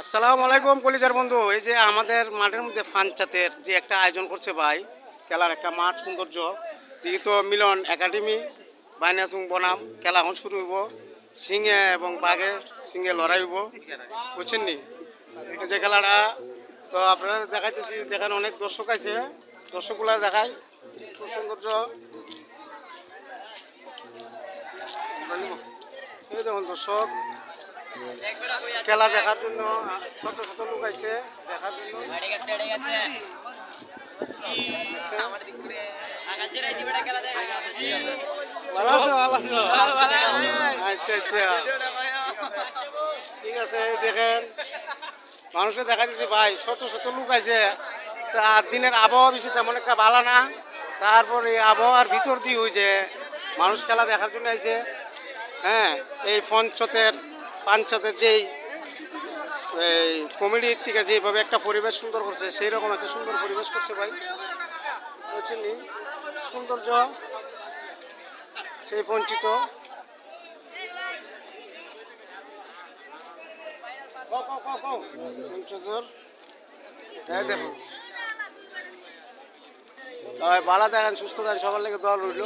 আসসালামু আলাইকুম কলিজার বন্ধু। এই যে আমাদের মাঠের মধ্যে ফানচাতের যে একটা আয়োজন করছে ভাই, খেলার একটা মাঠ সৌন্দর্য দিকে তো মিলন একাডেমি বাইনাসুং বনাম খেলা এখন শুরু হইব। সিংহে এবং বাঘে সিংহে লড়াই হইব, বুঝছেন নি? এই যে খেলাটা তো আপনারা দেখাইতেছি, দেখান অনেক দর্শক আছে, দর্শকগুলা দেখায় খুব সৌন্দর্য। এই দেখুন দর্শক খেলা দেখার জন্য শত শত লোক আছে দেখার জন্য। ভালো আছো? ভালো আছো? আচ্ছা আচ্ছা, ঠিক আছে। দেখেন মানুষকে দেখা দিচ্ছে ভাই, শত শত লোক আছে। তা দিনের আবহাওয়া বেশি তেমন একটা ভালো না, তারপরে এই আবহাওয়ার ভিতর দিয়ে ওই যে মানুষ খেলা দেখার জন্য আছে। হ্যাঁ, এই পাঞ্চতের যেই এই কমেডির থেকে যেভাবে একটা পরিবেশ সুন্দর করছে, সেই রকম একটা সুন্দর পরিবেশ করছে ভাই, বুঝছেন নি? সৌন্দর্য সেই বঞ্চিত। পঞ্চদর দেখুন, বালা দেখেন, সুস্থ থাকেন, সবার লেগে দল রইল।